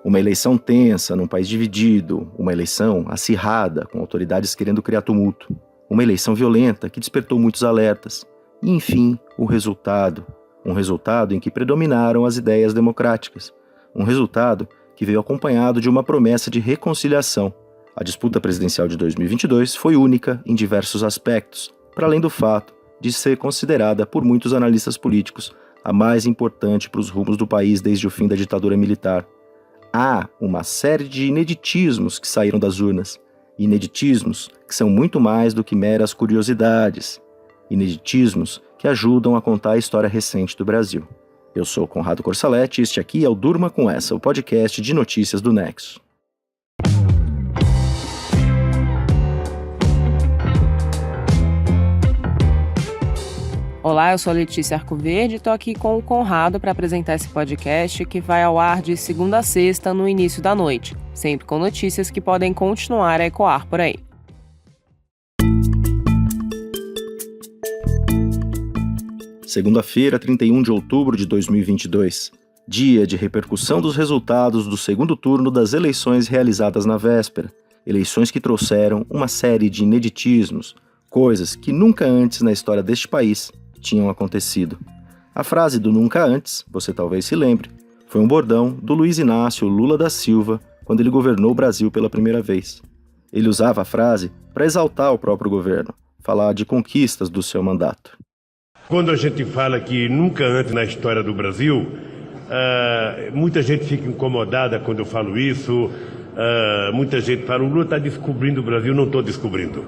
Uma eleição tensa num país dividido, uma eleição acirrada, com autoridades querendo criar tumulto. Uma eleição violenta que despertou muitos alertas. E, enfim, o resultado. Um resultado em que predominaram as ideias democráticas. Um resultado que veio acompanhado de uma promessa de reconciliação. A disputa presidencial de 2022 foi única em diversos aspectos, para além do fato de ser considerada por muitos analistas políticos a mais importante para os rumos do país desde o fim da ditadura militar. Há uma série de ineditismos que saíram das urnas. Ineditismos que são muito mais do que meras curiosidades. Ineditismos que ajudam a contar a história recente do Brasil. Eu sou Conrado Corsaletti e este aqui é o Durma com Essa, o podcast de notícias do Nexo. Olá, eu sou a Letícia Arcoverde e estou aqui com o Conrado para apresentar esse podcast que vai ao ar de segunda a sexta no início da noite, sempre com notícias que podem continuar a ecoar por aí. Segunda-feira, 31 de outubro de 2022, dia de repercussão dos resultados do segundo turno das eleições realizadas na véspera, eleições que trouxeram uma série de ineditismos, coisas que nunca antes na história deste país tinham acontecido. A frase do nunca antes, você talvez se lembre, foi um bordão do Luiz Inácio Lula da Silva quando ele governou o Brasil pela primeira vez. Ele usava a frase para exaltar o próprio governo, falar de conquistas do seu mandato. Quando a gente fala que nunca antes na história do Brasil, muita gente fica incomodada quando eu falo isso, muita gente fala, o Lula está descobrindo o Brasil. Não estou descobrindo.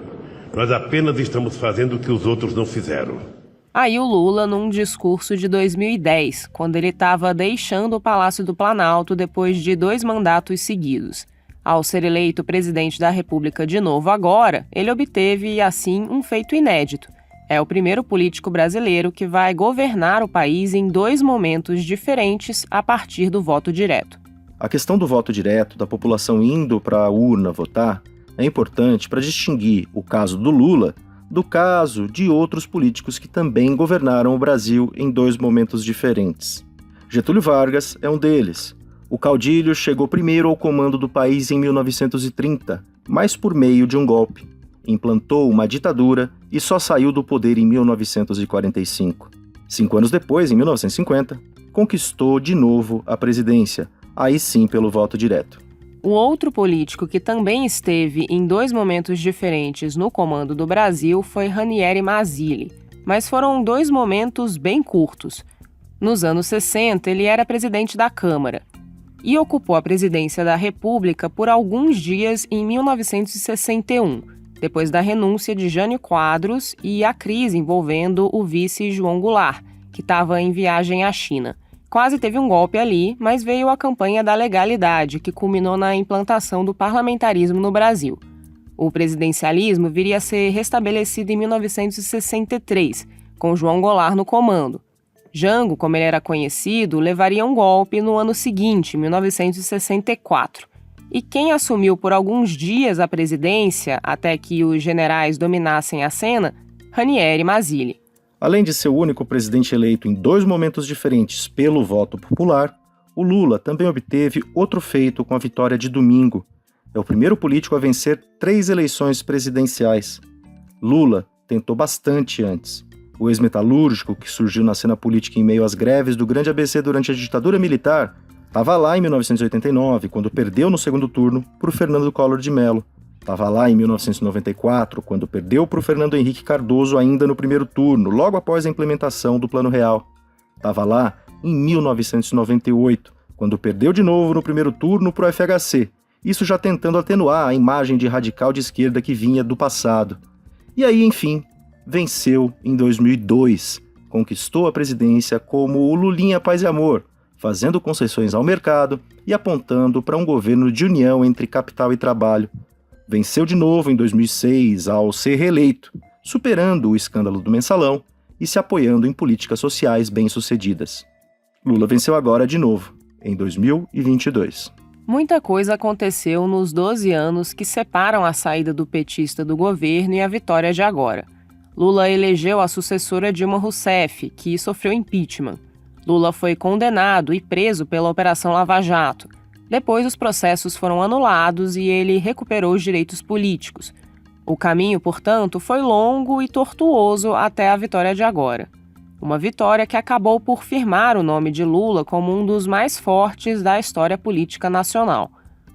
Nós apenas estamos fazendo o que os outros não fizeram. Aí o Lula num discurso de 2010, quando ele estava deixando o Palácio do Planalto depois de 2 mandatos seguidos. Ao ser eleito presidente da República de novo agora, ele obteve, assim, um feito inédito. É o primeiro político brasileiro que vai governar o país em 2 momentos diferentes a partir do voto direto. A questão do voto direto, da população indo para a urna votar, é importante para distinguir o caso do Lula do caso de outros políticos que também governaram o Brasil em 2 momentos diferentes. Getúlio Vargas é um deles. O caudilho chegou primeiro ao comando do país em 1930, mas por meio de um golpe. Implantou uma ditadura e só saiu do poder em 1945. 5 anos depois, em 1950, conquistou de novo a presidência, aí sim pelo voto direto. O outro político que também esteve em 2 momentos diferentes no comando do Brasil foi Ranieri Mazzilli, mas foram 2 momentos bem curtos. Nos anos 60, ele era presidente da Câmara e ocupou a presidência da República por alguns dias em 1961, depois da renúncia de Jânio Quadros e a crise envolvendo o vice João Goulart, que estava em viagem à China. Quase teve um golpe ali, mas veio a campanha da legalidade, que culminou na implantação do parlamentarismo no Brasil. O presidencialismo viria a ser restabelecido em 1963, com João Goulart no comando. Jango, como ele era conhecido, levaria um golpe no ano seguinte, 1964. E quem assumiu por alguns dias a presidência, até que os generais dominassem a cena, Ranieri Mazzilli. Além de ser o único presidente eleito em 2 momentos diferentes pelo voto popular, o Lula também obteve outro feito com a vitória de domingo. É o primeiro político a vencer 3 eleições presidenciais. Lula tentou bastante antes. O ex-metalúrgico, que surgiu na cena política em meio às greves do Grande ABC durante a ditadura militar, estava lá em 1989, quando perdeu no segundo turno para o Fernando Collor de Mello. Estava lá em 1994, quando perdeu para o Fernando Henrique Cardoso ainda no primeiro turno, logo após a implementação do Plano Real. Estava lá em 1998, quando perdeu de novo no primeiro turno para o FHC, isso já tentando atenuar a imagem de radical de esquerda que vinha do passado. E aí, enfim, venceu em 2002, conquistou a presidência como o Lulinha Paz e Amor, fazendo concessões ao mercado e apontando para um governo de união entre capital e trabalho. Venceu de novo em 2006 ao ser reeleito, superando o escândalo do Mensalão e se apoiando em políticas sociais bem-sucedidas. Lula venceu agora de novo, em 2022. Muita coisa aconteceu nos 12 anos que separam a saída do petista do governo e a vitória de agora. Lula elegeu a sucessora Dilma Rousseff, que sofreu impeachment. Lula foi condenado e preso pela Operação Lava Jato. Depois, os processos foram anulados e ele recuperou os direitos políticos. O caminho, portanto, foi longo e tortuoso até a vitória de agora. Uma vitória que acabou por firmar o nome de Lula como um dos mais fortes da história política nacional.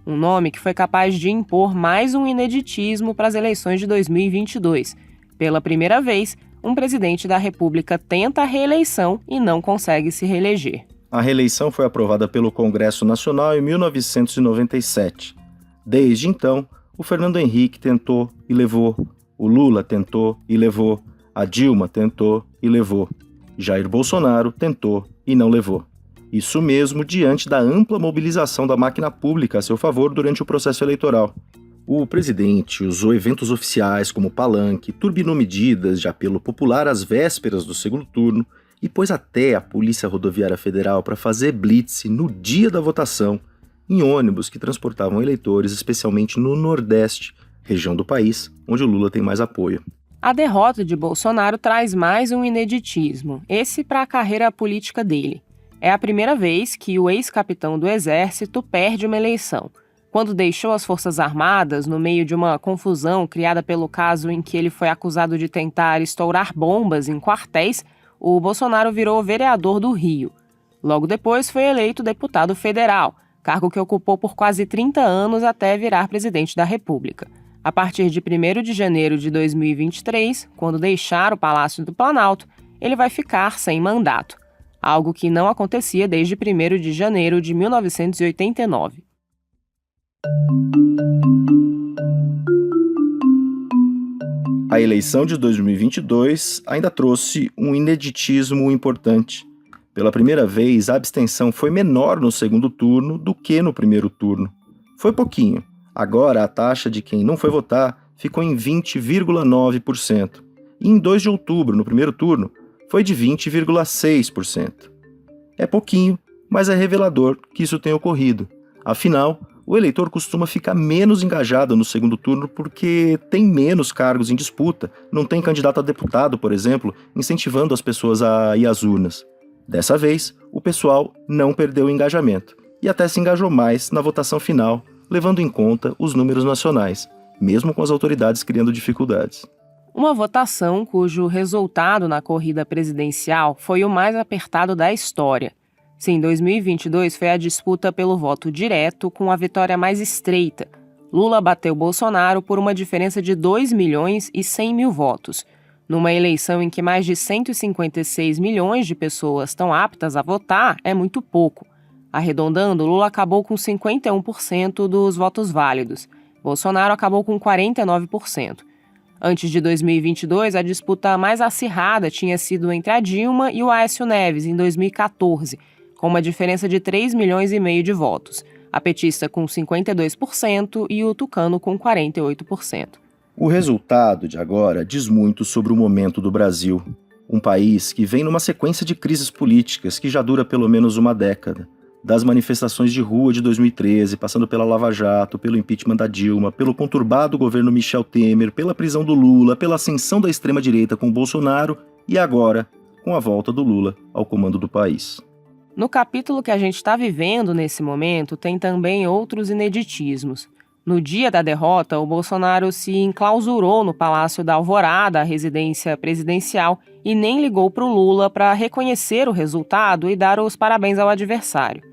Um nome que foi capaz de impor mais um ineditismo para as eleições de 2022. Pela primeira vez, um presidente da República tenta a reeleição e não consegue se reeleger. A reeleição foi aprovada pelo Congresso Nacional em 1997. Desde então, o Fernando Henrique tentou e levou, o Lula tentou e levou, a Dilma tentou e levou, Jair Bolsonaro tentou e não levou. Isso mesmo diante da ampla mobilização da máquina pública a seu favor durante o processo eleitoral. O presidente usou eventos oficiais como palanque, turbinou medidas de apelo popular às vésperas do segundo turno e pôs até a Polícia Rodoviária Federal para fazer blitz no dia da votação em ônibus que transportavam eleitores, especialmente no Nordeste, região do país onde o Lula tem mais apoio. A derrota de Bolsonaro traz mais um ineditismo, esse para a carreira política dele. É a primeira vez que o ex-capitão do Exército perde uma eleição. Quando deixou as Forças Armadas no meio de uma confusão criada pelo caso em que ele foi acusado de tentar estourar bombas em quartéis, o Bolsonaro virou vereador do Rio. Logo depois foi eleito deputado federal, cargo que ocupou por quase 30 anos até virar presidente da República. A partir de 1º de janeiro de 2023, quando deixar o Palácio do Planalto, ele vai ficar sem mandato, algo que não acontecia desde 1º de janeiro de 1989. A eleição de 2022 ainda trouxe um ineditismo importante. Pela primeira vez, a abstenção foi menor no segundo turno do que no primeiro turno. Foi pouquinho. Agora, a taxa de quem não foi votar ficou em 20,9%. E em 2 de outubro, no primeiro turno, foi de 20,6%. É pouquinho, mas é revelador que isso tenha ocorrido. Afinal, o eleitor costuma ficar menos engajado no segundo turno porque tem menos cargos em disputa, não tem candidato a deputado, por exemplo, incentivando as pessoas a ir às urnas. Dessa vez, o pessoal não perdeu o engajamento e até se engajou mais na votação final, levando em conta os números nacionais, mesmo com as autoridades criando dificuldades. Uma votação cujo resultado na corrida presidencial foi o mais apertado da história. Sim, 2022 foi a disputa pelo voto direto com a vitória mais estreita. Lula bateu Bolsonaro por uma diferença de 2.100.000 votos. Numa eleição em que mais de 156 milhões de pessoas estão aptas a votar, é muito pouco. Arredondando, Lula acabou com 51% dos votos válidos. Bolsonaro acabou com 49%. Antes de 2022, a disputa mais acirrada tinha sido entre a Dilma e o Aécio Neves, em 2014, com uma diferença de 3,5 milhões de votos. A petista com 52% e o tucano com 48%. O resultado de agora diz muito sobre o momento do Brasil. Um país que vem numa sequência de crises políticas que já dura pelo menos uma década. Das manifestações de rua de 2013, passando pela Lava Jato, pelo impeachment da Dilma, pelo conturbado governo Michel Temer, pela prisão do Lula, pela ascensão da extrema-direita com Bolsonaro e agora com a volta do Lula ao comando do país. No capítulo que a gente está vivendo nesse momento, tem também outros ineditismos. No dia da derrota, o Bolsonaro se enclausurou no Palácio da Alvorada, a residência presidencial, e nem ligou para o Lula para reconhecer o resultado e dar os parabéns ao adversário.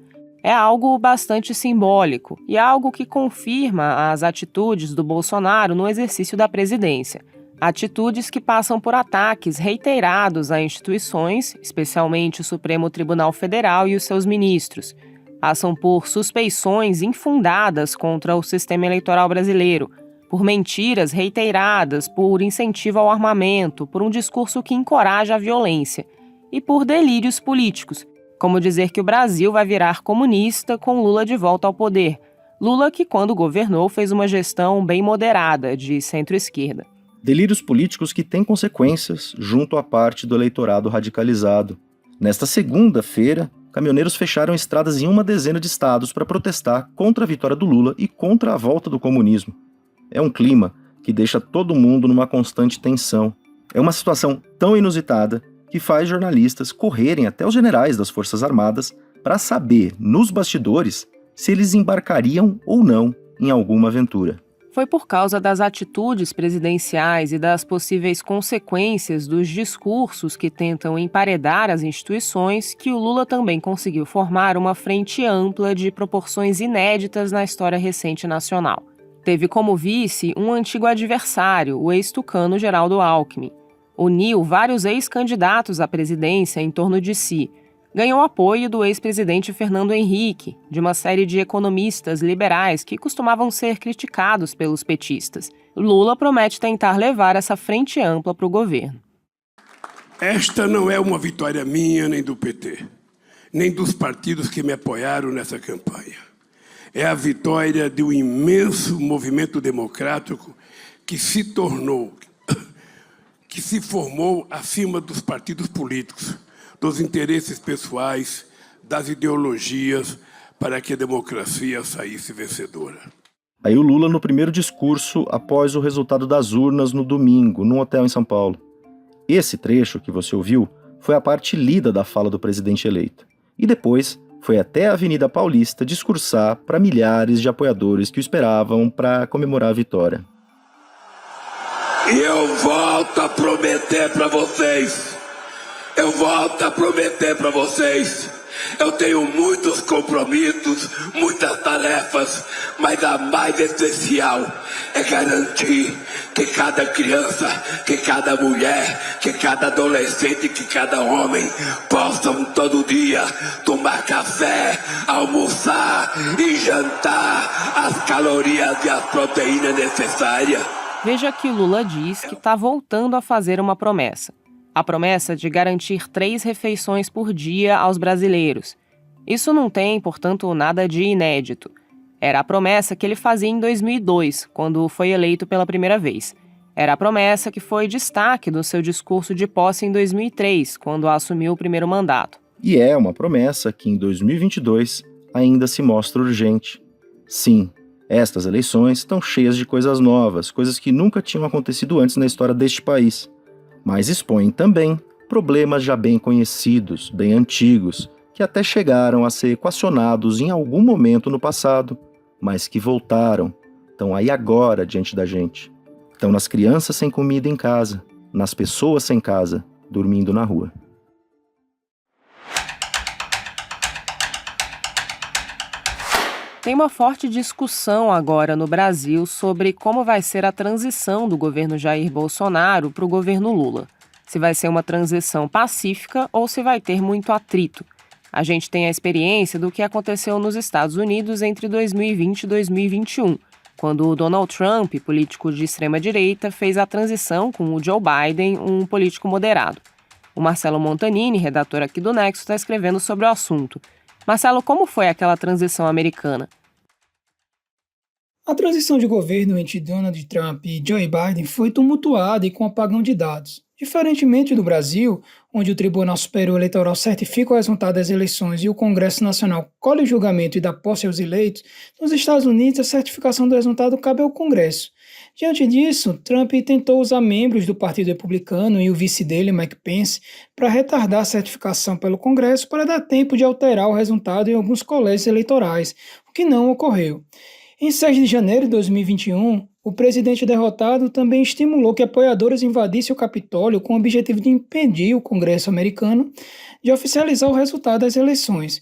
É algo bastante simbólico e algo que confirma as atitudes do Bolsonaro no exercício da presidência. Atitudes que passam por ataques reiterados a instituições, especialmente o Supremo Tribunal Federal e os seus ministros. Passam por suspeições infundadas contra o sistema eleitoral brasileiro, por mentiras reiteradas, por incentivo ao armamento, por um discurso que encoraja a violência e por delírios políticos, como dizer que o Brasil vai virar comunista com Lula de volta ao poder. Lula que, quando governou, fez uma gestão bem moderada de centro-esquerda. Delírios políticos que têm consequências junto à parte do eleitorado radicalizado. Nesta segunda-feira, caminhoneiros fecharam estradas em uma dezena de estados para protestar contra a vitória do Lula e contra a volta do comunismo. É um clima que deixa todo mundo numa constante tensão. É uma situação tão inusitada que faz jornalistas correrem até os generais das Forças Armadas para saber, nos bastidores, se eles embarcariam ou não em alguma aventura. Foi por causa das atitudes presidenciais e das possíveis consequências dos discursos que tentam emparedar as instituições que o Lula também conseguiu formar uma frente ampla de proporções inéditas na história recente nacional. Teve como vice um antigo adversário, o ex-tucano Geraldo Alckmin. Uniu vários ex-candidatos à presidência em torno de si. Ganhou apoio do ex-presidente Fernando Henrique, de uma série de economistas liberais que costumavam ser criticados pelos petistas. Lula promete tentar levar essa frente ampla para o governo. Esta não é uma vitória minha nem do PT, nem dos partidos que me apoiaram nessa campanha. É a vitória de um imenso movimento democrático que se formou acima dos partidos políticos, dos interesses pessoais, das ideologias, para que a democracia saísse vencedora. Aí o Lula no primeiro discurso após o resultado das urnas no domingo, num hotel em São Paulo. Esse trecho que você ouviu foi a parte lida da fala do presidente eleito. E depois foi até a Avenida Paulista discursar para milhares de apoiadores que o esperavam para comemorar a vitória. E eu volto a prometer para vocês. Eu tenho muitos compromissos, muitas tarefas, mas a mais especial é garantir que cada criança, que cada mulher, que cada adolescente, que cada homem possam todo dia tomar café, almoçar e jantar as calorias e as proteínas necessárias. Veja que Lula diz que está voltando a fazer uma promessa. A promessa de garantir 3 refeições por dia aos brasileiros. Isso não tem, portanto, nada de inédito. Era a promessa que ele fazia em 2002, quando foi eleito pela primeira vez. Era a promessa que foi destaque do seu discurso de posse em 2003, quando assumiu o primeiro mandato. E é uma promessa que em 2022 ainda se mostra urgente. Sim, estas eleições estão cheias de coisas novas, coisas que nunca tinham acontecido antes na história deste país. Mas expõem também problemas já bem conhecidos, bem antigos, que até chegaram a ser equacionados em algum momento no passado, mas que voltaram, estão aí agora diante da gente. Estão nas crianças sem comida em casa, nas pessoas sem casa, dormindo na rua. Tem uma forte discussão agora no Brasil sobre como vai ser a transição do governo Jair Bolsonaro para o governo Lula. Se vai ser uma transição pacífica ou se vai ter muito atrito. A gente tem a experiência do que aconteceu nos Estados Unidos entre 2020 e 2021, quando o Donald Trump, político de extrema-direita, fez a transição com o Joe Biden, um político moderado. O Marcelo Montanini, redator aqui do Nexo, está escrevendo sobre o assunto. Marcelo, como foi aquela transição americana? A transição de governo entre Donald Trump e Joe Biden foi tumultuada e com apagão de dados. Diferentemente do Brasil, onde o Tribunal Superior Eleitoral certifica o resultado das eleições e o Congresso Nacional colhe o julgamento e dá posse aos eleitos, nos Estados Unidos a certificação do resultado cabe ao Congresso. Diante disso, Trump tentou usar membros do Partido Republicano e o vice dele, Mike Pence, para retardar a certificação pelo Congresso para dar tempo de alterar o resultado em alguns colégios eleitorais, o que não ocorreu. Em 6 de janeiro de 2021, o presidente derrotado também estimulou que apoiadores invadissem o Capitólio com o objetivo de impedir o Congresso americano de oficializar o resultado das eleições.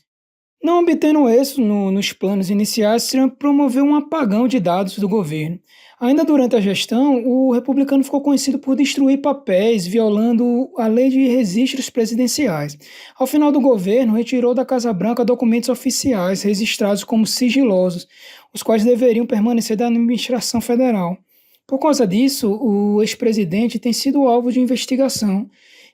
Não obtendo êxito nos planos iniciais, Trump promoveu um apagão de dados do governo. Ainda durante a gestão, o republicano ficou conhecido por destruir papéis, violando a lei de registros presidenciais. Ao final do governo, retirou da Casa Branca documentos oficiais registrados como sigilosos, os quais deveriam permanecer da administração federal. Por causa disso, o ex-presidente tem sido alvo de investigação,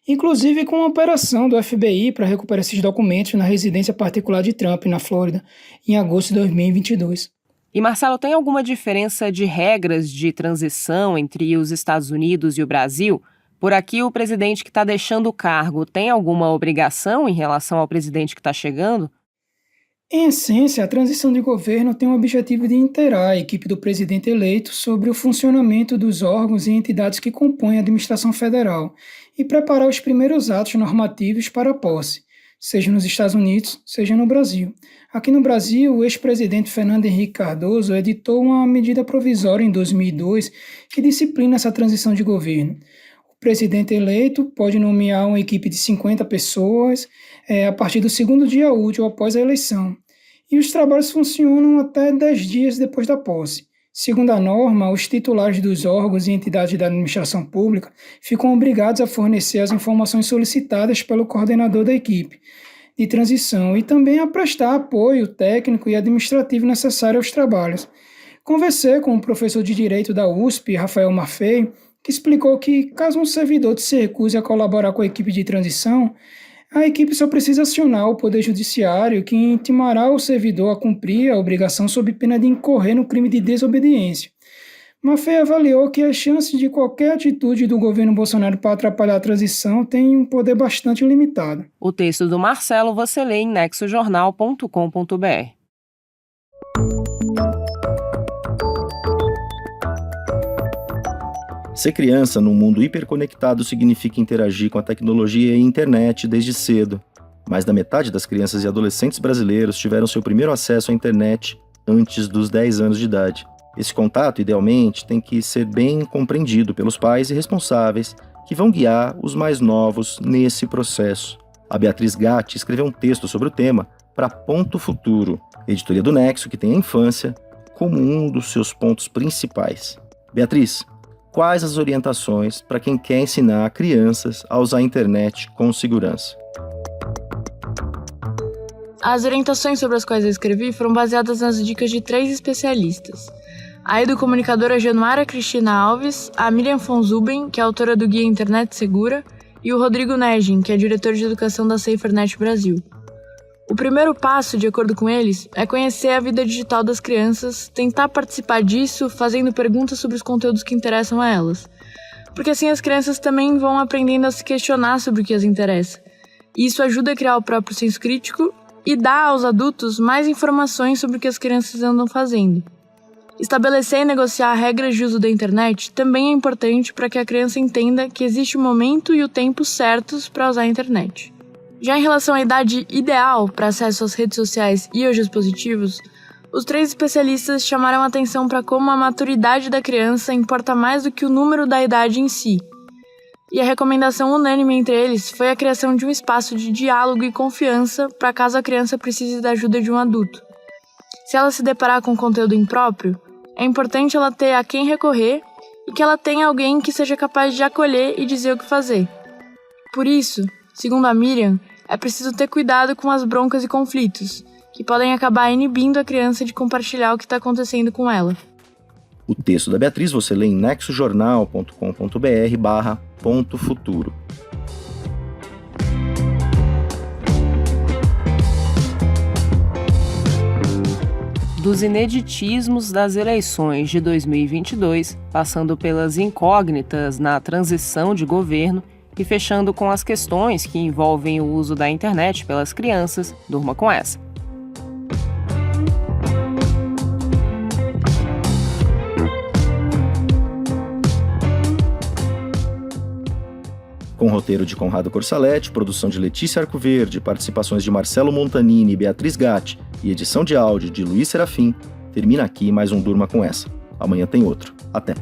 inclusive com uma operação do FBI para recuperar esses documentos na residência particular de Trump, na Flórida, em agosto de 2022. E, Marcelo, tem alguma diferença de regras de transição entre os Estados Unidos e o Brasil? Por aqui, o presidente que está deixando o cargo tem alguma obrigação em relação ao presidente que está chegando? Em essência, a transição de governo tem o objetivo de inteirar a equipe do presidente eleito sobre o funcionamento dos órgãos e entidades que compõem a administração federal e preparar os primeiros atos normativos para a posse. seja nos Estados Unidos, seja no Brasil. Aqui no Brasil, o ex-presidente Fernando Henrique Cardoso editou uma medida provisória em 2002 que disciplina essa transição de governo. O presidente eleito pode nomear uma equipe de 50 pessoas a partir do segundo dia útil após a eleição. E os trabalhos funcionam até 10 dias depois da posse. Segundo a norma, os titulares dos órgãos e entidades da administração pública ficam obrigados a fornecer as informações solicitadas pelo coordenador da equipe de transição e também a prestar apoio técnico e administrativo necessário aos trabalhos. Conversei com o professor de Direito da USP, Rafael Maffei, que explicou que, caso um servidor se recuse a colaborar com a equipe de transição, a equipe só precisa acionar o Poder Judiciário, que intimará o servidor a cumprir a obrigação sob pena de incorrer no crime de desobediência. Maffei avaliou que as chances de qualquer atitude do governo Bolsonaro para atrapalhar a transição têm um poder bastante limitado. O texto do Marcelo você lê em nexojornal.com.br. Ser criança num mundo hiperconectado significa interagir com a tecnologia e a internet desde cedo. Mais da metade das crianças e adolescentes brasileiros tiveram seu primeiro acesso à internet antes dos 10 anos de idade. Esse contato, idealmente, tem que ser bem compreendido pelos pais e responsáveis que vão guiar os mais novos nesse processo. A Beatriz Gatti escreveu um texto sobre o tema para Ponto Futuro, editoria do Nexo, que tem a infância como um dos seus pontos principais. Beatriz, quais as orientações para quem quer ensinar crianças a usar a internet com segurança? As orientações sobre as quais eu escrevi foram baseadas nas dicas de 3 especialistas. A educomunicadora Januara Cristina Alves, a Miriam von Zuben, que é autora do Guia Internet Segura, e o Rodrigo Negin, que é diretor de educação da SaferNet Brasil. O primeiro passo, de acordo com eles, é conhecer a vida digital das crianças, tentar participar disso, fazendo perguntas sobre os conteúdos que interessam a elas. Porque assim as crianças também vão aprendendo a se questionar sobre o que as interessa. E isso ajuda a criar o próprio senso crítico e dá aos adultos mais informações sobre o que as crianças andam fazendo. Estabelecer e negociar regras de uso da internet também é importante para que a criança entenda que existe o momento e o tempo certos para usar a internet. Já em relação à idade ideal para acesso às redes sociais e aos dispositivos, os 3 especialistas chamaram a atenção para como a maturidade da criança importa mais do que o número da idade em si. E a recomendação unânime entre eles foi a criação de um espaço de diálogo e confiança para caso a criança precise da ajuda de um adulto. Se ela se deparar com conteúdo impróprio, é importante ela ter a quem recorrer e que ela tenha alguém que seja capaz de acolher e dizer o que fazer. Por isso, segundo a Miriam, é preciso ter cuidado com as broncas e conflitos, que podem acabar inibindo a criança de compartilhar o que está acontecendo com ela. O texto da Beatriz você lê em nexojornal.com.br/Ponto Futuro. Dos ineditismos das eleições de 2022, passando pelas incógnitas na transição de governo e fechando com as questões que envolvem o uso da internet pelas crianças, durma com essa. Com roteiro de Conrado Corsaletti, produção de Letícia Arcoverde, participações de Marcelo Montanini e Beatriz Gatti e edição de áudio de Luiz Serafim, termina aqui mais um Durma com Essa. Amanhã tem outro. Até!